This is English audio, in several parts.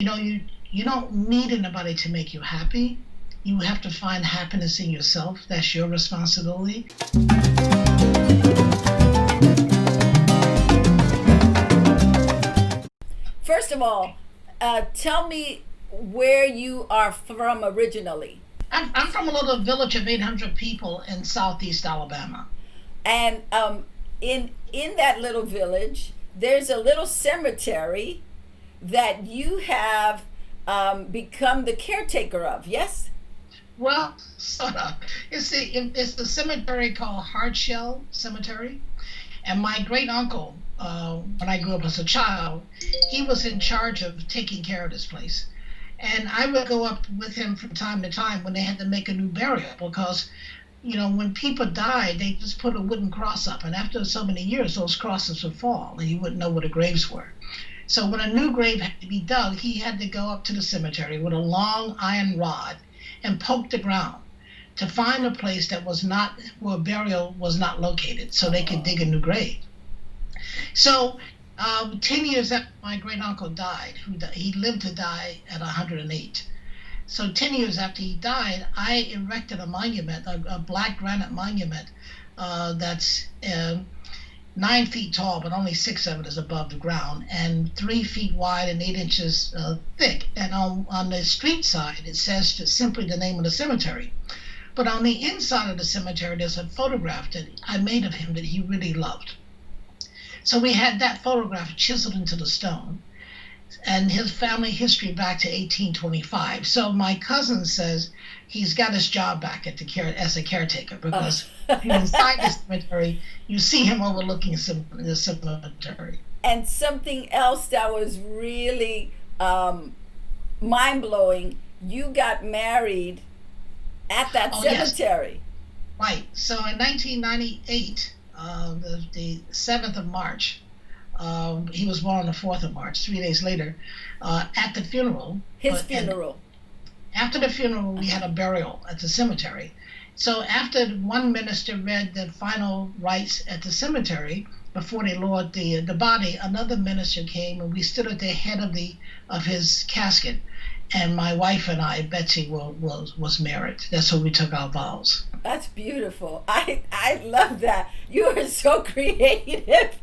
You don't need anybody to make you happy. You have to find happiness in yourself. That's your responsibility. First of all, tell me where you are from originally. I'm from a little village of 800 people in southeast Alabama. And in that little village, there's a little cemetery that you have become the caretaker of. Yes. Well, sort of. It's the cemetery called Hardshell Cemetery. And my great uncle, when I grew up as a child, he was in charge of taking care of this place. And I would go up with him from time to time when they had to make a new burial because, when people died, they just put a wooden cross up. And after so many years, those crosses would fall and you wouldn't know where the graves were. So when a new grave had to be dug, he had to go up to the cemetery with a long iron rod and poke the ground to find a place that was not where burial was not located, so they could dig a new grave. So 10 years after my great uncle died, he lived to die at 108. So 10 years after he died, I erected a monument, a black granite monument that's 9 feet tall, but only 6 of it is above the ground, and 3 feet wide and 8 inches thick. And on the street side, it says just simply the name of the cemetery. But on the inside of the cemetery, there's a photograph that I made of him that he really loved. So we had that photograph chiseled into the stone, and his family history back to 1825. So my cousin says he's got his job back as a caretaker because inside the cemetery, you see him overlooking the cemetery. And something else that was really mind blowing, you got married at that cemetery. Yes. Right. So in 1998, the 7th of March, he was born on the 4th of March, 3 days later, at the funeral. His funeral. After the funeral, we had a burial at the cemetery. So after one minister read the final rites at the cemetery, before they lowered the body, another minister came and we stood at the head of his casket. And my wife and I, Betsy, was married. That's when we took our vows. That's beautiful. I love that. You are so creative.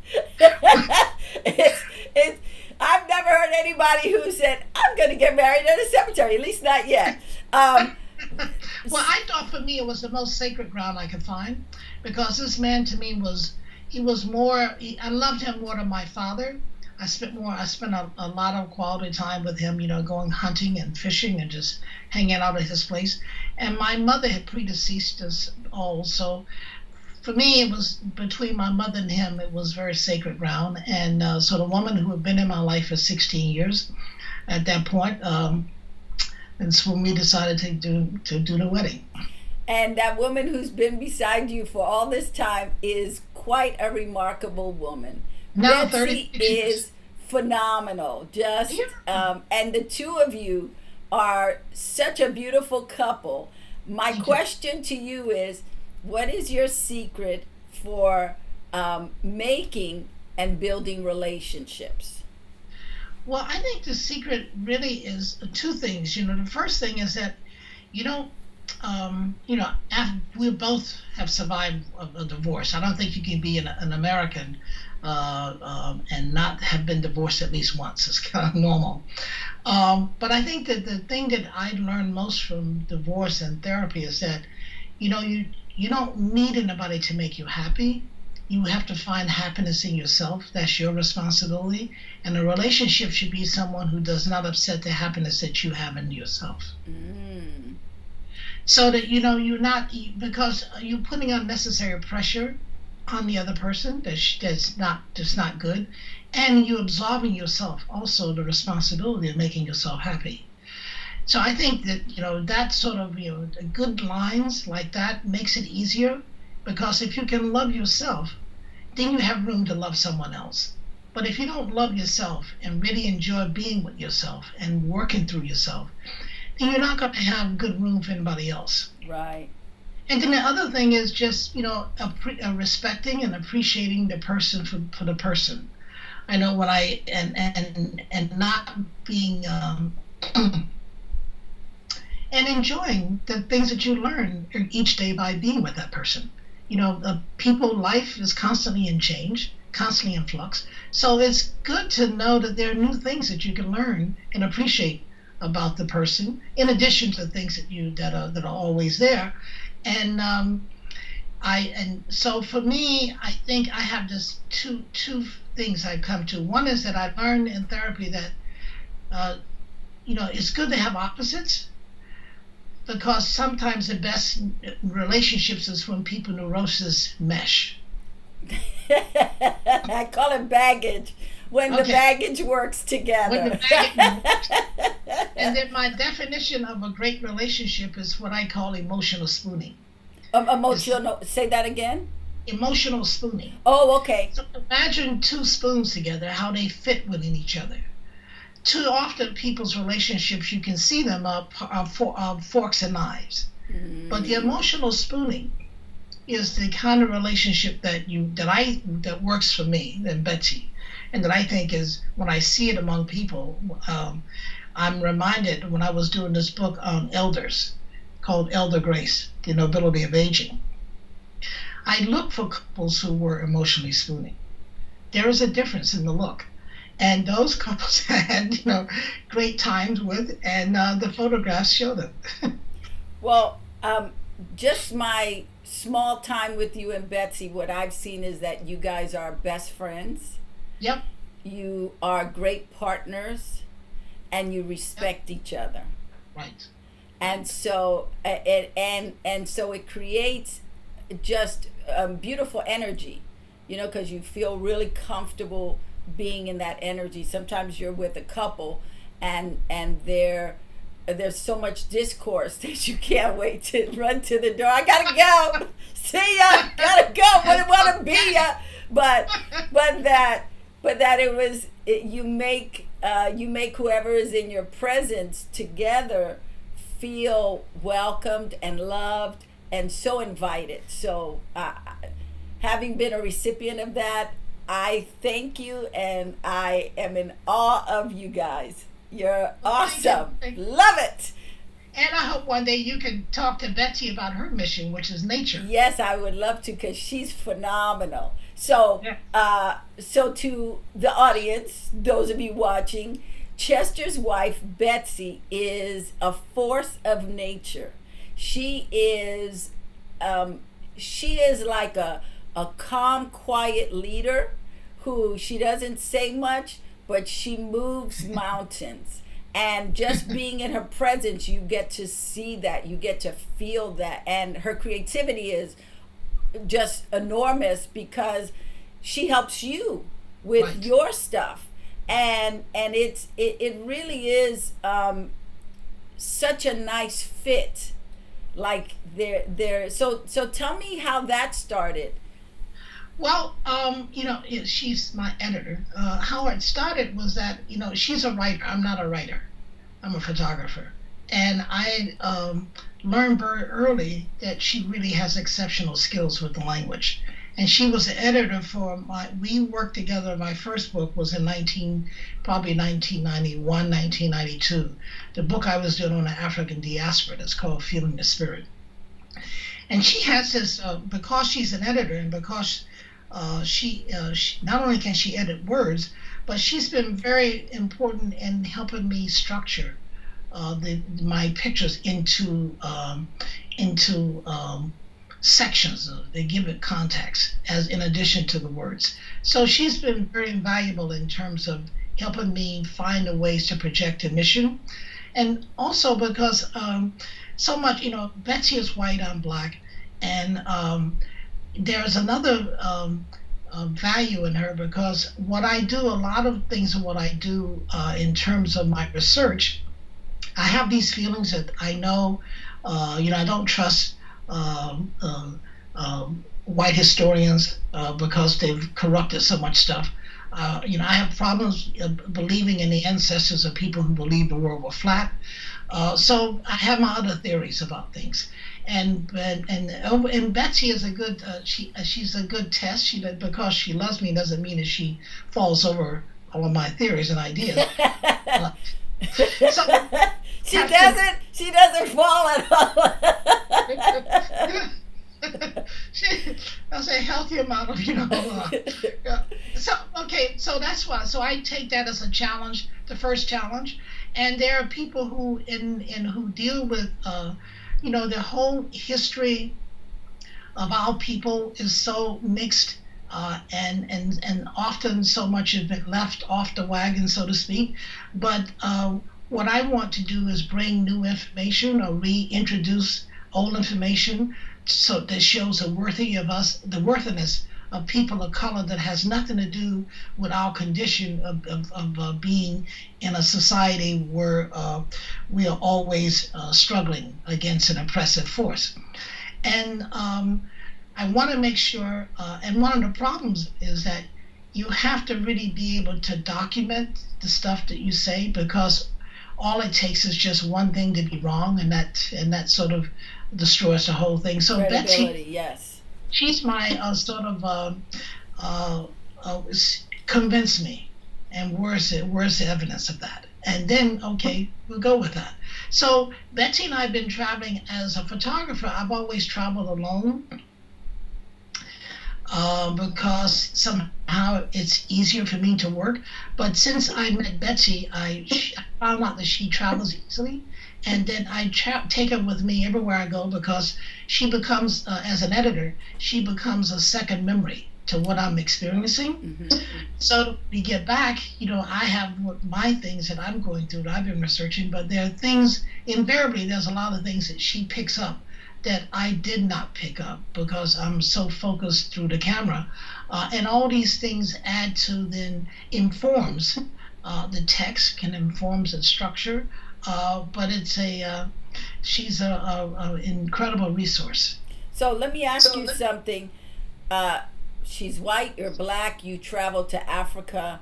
I've never heard anybody who said, I'm going to get married at a cemetery, at least not yet. Well, I thought for me it was the most sacred ground I could find because this man to me I loved him more than my father. I spent a lot of quality time with him, going hunting and fishing and just hanging out at his place. And my mother had predeceased us all. So for me, it was between my mother and him, it was very sacred ground. And so the woman who had been in my life for 16 years at that point, that's when we decided to do the wedding. And that woman who's been beside you for all this time is quite a remarkable woman. Now Betsy 30 is phenomenal. And the two of you are such a beautiful couple. My question to you is, what is your secret for making and building relationships? Well, I think the secret really is two things. The first thing is that, we both have survived a divorce. I don't think you can be an American and not have been divorced at least once. It's kind of normal. But I think that the thing that I learned most from divorce and therapy is that, you don't need anybody to make you happy. You have to find happiness in yourself. That's your responsibility. And a relationship should be someone who does not upset the happiness that you have in yourself. Mm. So that, because you're putting unnecessary pressure on the other person that's not good. And you're absolving yourself also the responsibility of making yourself happy. So I think that, that sort of, good lines like that makes it easier. Because if you can love yourself, then you have room to love someone else. But if you don't love yourself and really enjoy being with yourself and working through yourself, then you're not going to have good room for anybody else. Right. And then the other thing is just, respecting and appreciating the person for the person. I know when I and not being and enjoying the things that you learn each day by being with that person. People life is constantly in change, constantly in flux. So it's good to know that there are new things that you can learn and appreciate about the person, in addition to things that are always there. And so for me, I think I have just two things I've come to. One is that I've learned in therapy that uh, it's good to have opposites, because sometimes the best relationships is when people neurosis mesh. I call it baggage. When the Okay, baggage works when the together. baggage works. And then my definition of a great relationship is what I call emotional spooning. It's Emotional. Say that again. emotional spooning. Oh, okay. So imagine two spoons together, how they fit within each other. Too often, people's relationships, you can see them forks and knives. But the Mm. emotional spooning is the kind of relationship that works for me and Betsy, and that I think is, when I see it among people, I'm reminded when I was doing this book on elders called Elder Grace: The Nobility of Aging. I look for couples who were emotionally spooning. There is a difference in the look. And those couples had, great times with, and the photographs show them. Well, just my small time with you and Betsy, what I've seen is that you guys are best friends. Yep, You are great partners, and you yep, respect each other. right, And right, so and so it creates just beautiful energy, because you feel really comfortable being in that energy. Sometimes you're with a couple, and there's so much discourse that you can't wait to run to the door. I gotta go. See ya. Gotta go. Wouldn't want to be ya. But but that you make whoever is in your presence together feel welcomed and loved and so invited. So, having been a recipient of that, I thank you, and I am in awe of you guys. You're Well, thank you. awesome. Love it. And I hope one day you can talk to Betsy about her mission, which is nature. Yes, I would love to, because she's phenomenal. So, Yeah. so to the audience, those of you watching, Chester's wife Betsy is a force of nature. She is, she is like a calm, quiet leader who, she doesn't say much, but she moves mountains. And just being in her presence, you get to see that, you get to feel that. And her creativity is just enormous, because she helps you with Right. your stuff. And it really is such a nice fit. Like, they're so tell me how that started. Well, she's my editor. How it started was that, she's a writer. I'm not a writer. I'm a photographer. And I learned very early that she really has exceptional skills with the language. And she was the editor we worked together. My first book was in probably 1991, 1992. The book I was doing on the African diaspora, that's called Feeling the Spirit. And she has this, because she's an editor, and because she not only can she edit words, but she's been very important in helping me structure my pictures into sections. They give it context as in addition to the words. So she's been very invaluable in terms of helping me find the ways to project a mission, and also because so much, Betsy is white, I'm black, and there's another value in her, because what I do, a lot of things of what I do in terms of my research, I have these feelings that I know, I don't trust white historians because they've corrupted so much stuff. I have problems believing in the ancestors of people who believe the world was flat. So I have my other theories about things. And Betsy is a good she's a good test. Because she loves me doesn't mean that she falls over all of my theories and ideas. Uh, so she have to doesn't. She doesn't fall at she, I'll say healthy amount of yeah. So okay, so that's why. So I take that as a challenge, the first challenge, and there are people who who deal with the whole history of our people is so mixed, and often so much has been left off the wagon, so to speak. But what I want to do is bring new information or reintroduce old information, so that shows the worthiness of people of color that has nothing to do with our condition of being in a society where we are always struggling against an oppressive force. And I want to make sure, and one of the problems is that you have to really be able to document the stuff that you say, because all it takes is just one thing to be wrong, and that sort of destroys the whole thing. So Betsy, credibility. Yes. she's my sort of uh, convince me, and where's the evidence of that? And then okay, we'll go with that. So Betsy and I have been traveling as a photographer. I've always traveled alone, because somehow it's easier for me to work. But since I met Betsy, I found out that she travels easily, and then I take her with me everywhere I go, because she becomes, as an editor, she becomes a second memory to what I'm experiencing. Mm-hmm. So we get back, I have my things that I'm going through that I've been researching, but there are things, invariably, there's a lot of things that she picks up that I did not pick up because I'm so focused through the camera. And all these things add to, then informs the text, can informs the structure, but she's a incredible resource. So let me ask you something. She's white, you're black, you travel to Africa.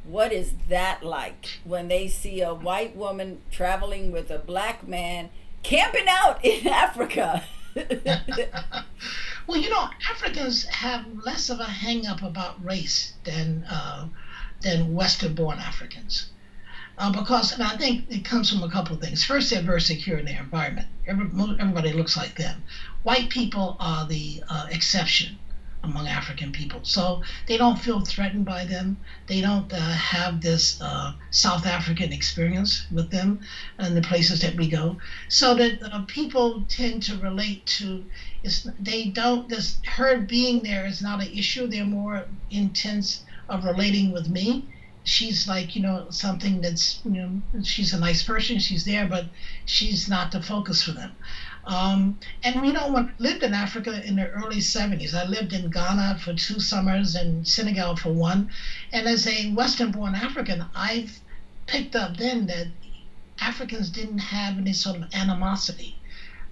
What is that like when they see a white woman traveling with a black man camping out in Africa? Well, Africans have less of a hang up about race than Western-born Africans. Because, and I think it comes from a couple of things. First, they're very secure in their environment. Everybody looks like them. White people are the exception among African people. So they don't feel threatened by them. They don't have this South African experience with them in the places that we go. So that people tend to relate to, they don't, this, her being there is not an issue. They're more intense of relating with me. She's like, something that's, she's a nice person, she's there, but she's not the focus for them. And when I lived in Africa in the early 70s, I lived in Ghana for 2 summers and Senegal for 1. And as a Western-born African, I've picked up then that Africans didn't have any sort of animosity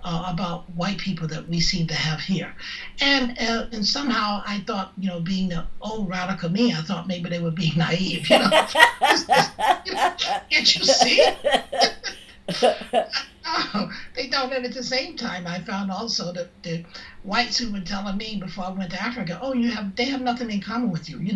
about white people that we seem to have here. And somehow I thought, being the old radical me, I thought maybe they were being naive. Can't you see? Oh, they don't. And at the same time, I found also that the whites who were telling me before I went to Africa, oh, they have nothing in common with you. You're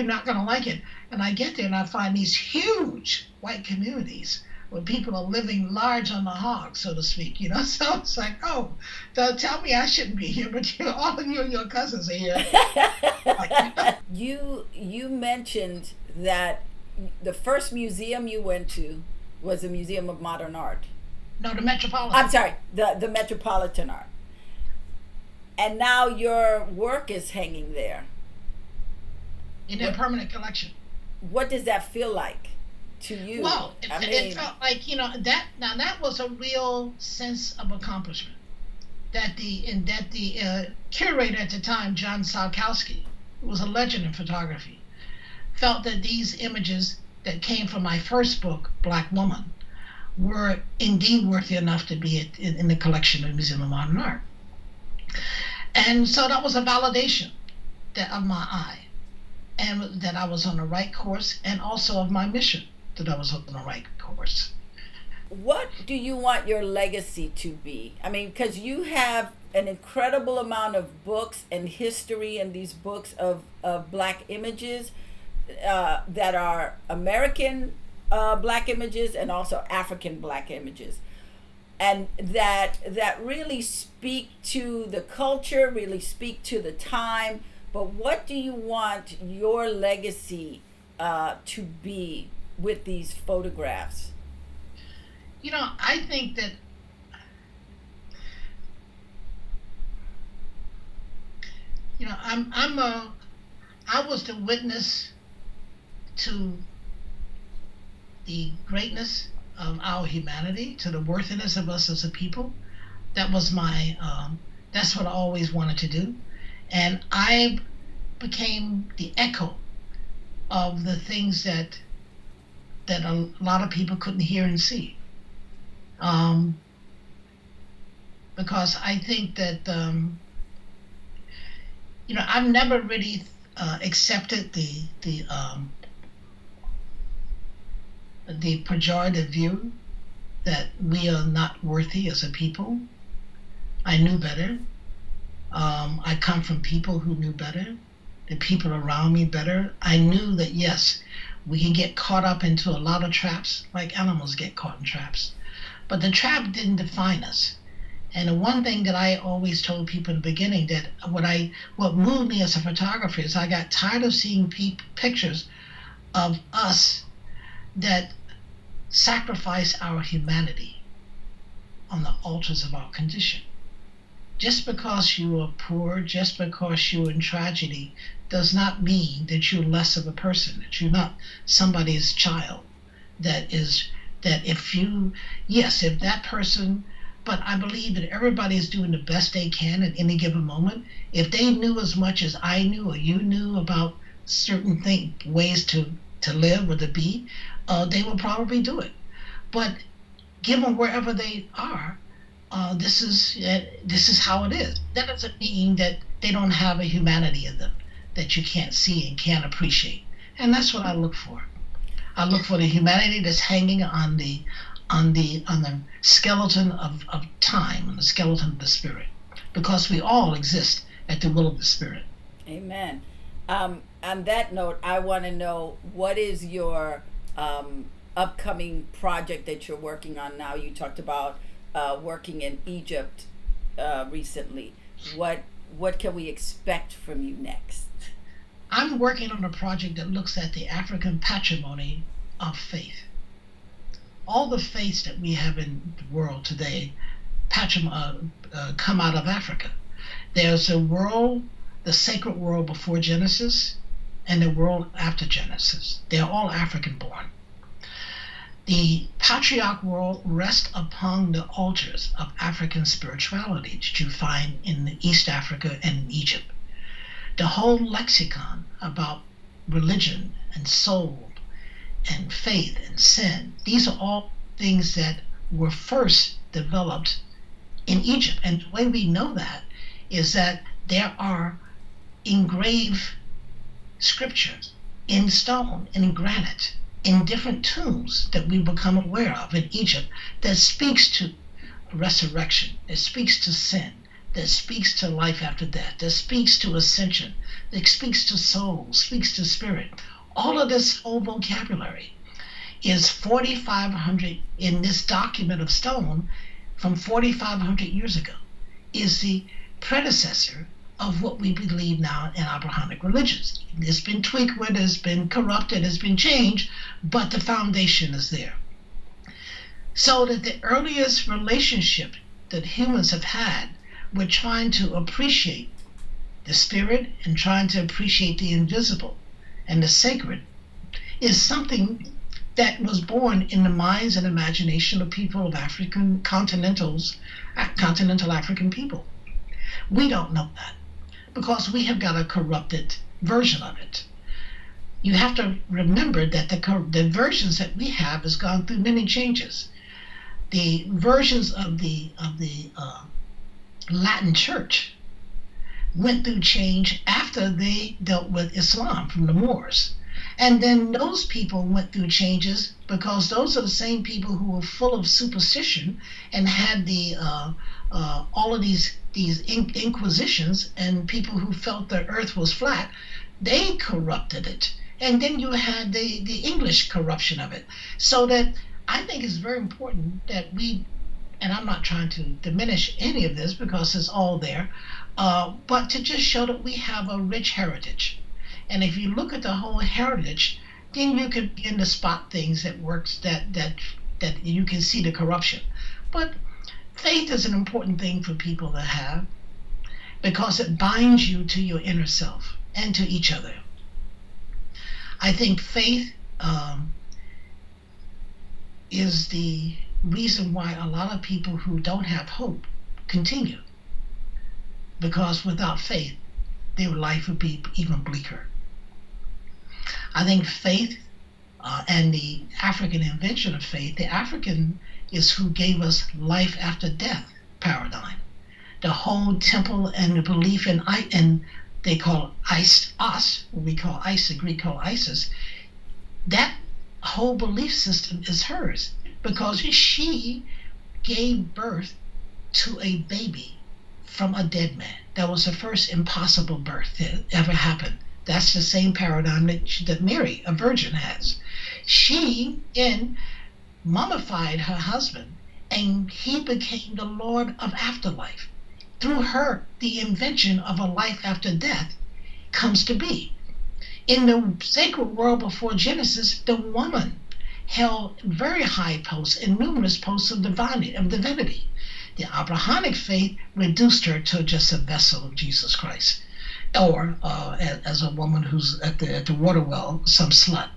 not going to like it. And I get there and I find these huge white communities where people are living large on the hog, so to speak. So it's like, oh, tell me I shouldn't be here, but all of you and your cousins are here. You mentioned that the first museum you went to was the Museum of Modern Art. No, the Metropolitan. I'm sorry, the Metropolitan Art. And now your work is hanging there. In a permanent collection. What does that feel like to you? Well, it felt like, that was a real sense of accomplishment. That the curator at the time, John Salkowski, who was a legend in photography, felt that these images that came from my first book, Black Woman, were indeed worthy enough to be in the collection of the Museum of Modern Art. And so that was a validation of my eye. and that I was on the right course, and also of my mission, that I was on the right course. What do you want your legacy to be? I mean, because you have an incredible amount of books and history and these books of black images that are American black images and also African black images. And that really speak to the culture, really speak to the time. But what do you want your legacy to be with these photographs? I think that, I was the witness to the greatness of our humanity, to the worthiness of us as a people. That was that's what I always wanted to do. And I became the echo of the things that a lot of people couldn't hear and see. Um, because I think that, I've never really accepted the pejorative view that we are not worthy as a people. I knew better. I come from people who knew better, the people around me better. I knew that, yes, we can get caught up into a lot of traps, like animals get caught in traps. But the trap didn't define us. And the one thing that I always told people in the beginning, that what moved me as a photographer is I got tired of seeing pictures of us that sacrifice our humanity on the altars of our condition. Just because you are poor, just because you're in tragedy, does not mean that you're less of a person, that you're not somebody's child. That is, that if that person, but I believe that everybody is doing the best they can at any given moment. If they knew as much as I knew or you knew about certain ways to live or to be, they will probably do it. But given wherever they are, this is how it is. That doesn't mean that they don't have a humanity in them that you can't see and can't appreciate. And that's what I look for. I look for the humanity that's hanging on the skeleton of time, on the skeleton of the spirit, because we all exist at the will of the spirit. Amen. On that note, I want to know, what is your upcoming project that you're working on now? You talked about working in Egypt recently. What can we expect from you next? I'm working on a project that looks at the African patrimony of faith. All the faiths that we have in the world today come out of Africa. There's a world, the sacred world before Genesis, and the world after Genesis. They're all African born. The patriarch world rests upon the altars of African spirituality that you find in East Africa and in Egypt. The whole lexicon about religion and soul and faith and sin, these are all things that were first developed in Egypt. And the way we know that is that there are engraved scriptures in stone, in granite, in different tombs that we become aware of in Egypt, that speaks to resurrection, that speaks to sin, that speaks to life after death, that speaks to ascension, that speaks to soul, speaks to spirit. All of this whole vocabulary is 4,500 in this document of stone from 4,500 years ago, is the predecessor of what we believe now in Abrahamic religions. It's been tweaked, it's been corrupted, it's been changed, but the foundation is there. So that the earliest relationship that humans have had with trying to appreciate the spirit and trying to appreciate the invisible and the sacred is something that was born in the minds and imagination of people of continental African people. We don't know that because we have got a corrupted version of it. You have to remember that the versions that we have has gone through many changes. The versions of the Latin Church, went through change after they dealt with Islam from the Moors. And then those people went through changes because those are the same people who were full of superstition and had all of these inquisitions, and people who felt the earth was flat, they corrupted it. And then you had the English corruption of it. So that I think it's very important that we, and I'm not trying to diminish any of this because it's all there, but to just show that we have a rich heritage. And if you look at the whole heritage, then you can begin to spot things that works that you can see the corruption. But faith is an important thing for people to have because it binds you to your inner self and to each other. I think faith is the reason why a lot of people who don't have hope continue, because without faith, their life would be even bleaker. I think faith and the African invention of faith, the African is who gave us life after death paradigm. The whole temple and the belief in and they call us, what we call Isis, the Greek call Isis, that whole belief system is hers because she gave birth to a baby from a dead man. That was the first impossible birth that ever happened. That's the same paradigm that Mary, a virgin, has. She then mummified her husband, and he became the Lord of afterlife. Through her, the invention of a life after death comes to be. In the sacred world before Genesis, the woman held very high posts and numerous posts of divinity. The Abrahamic faith reduced her to just a vessel of Jesus Christ, or as a woman who's at the water well, some slut.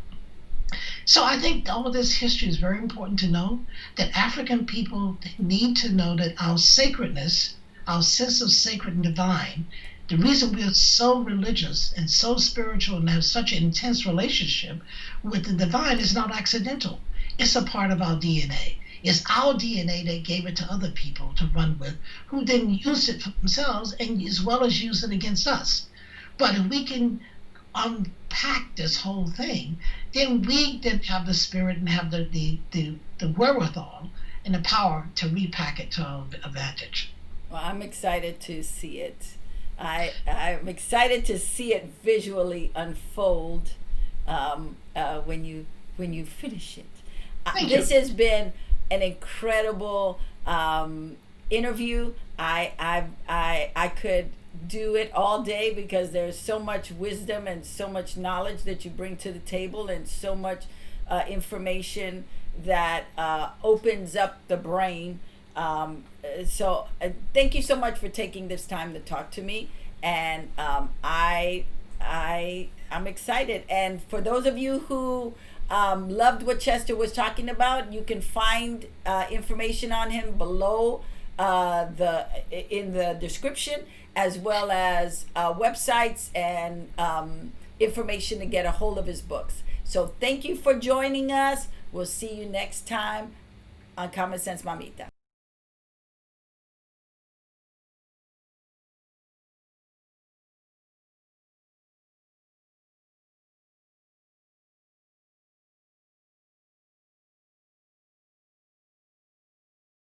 So I think all of this history is very important to know, that African people need to know that our sacredness, our sense of sacred and divine, the reason we are so religious and so spiritual and have such an intense relationship with the divine is not accidental. It's a part of our DNA. It's our DNA that gave it to other people to run with, who then used it for themselves and as well as use it against us. But if we can unpack this whole thing, then we then have the spirit and have the wherewithal and the power to repack it to our advantage. Well, I'm excited to see it. I'm excited to see it visually unfold when you finish it. Thank This you. has been an incredible interview. I could do it all day because there's so much wisdom and so much knowledge that you bring to the table, and so much information that opens up the brain. Thank you so much for taking this time to talk to me, and I'm excited. And for those of you who loved what Chester was talking about, you can find information on him below in the description, as well as websites and information to get a hold of his books. So thank you for joining us. We'll see you next time on Common Sense Mamita.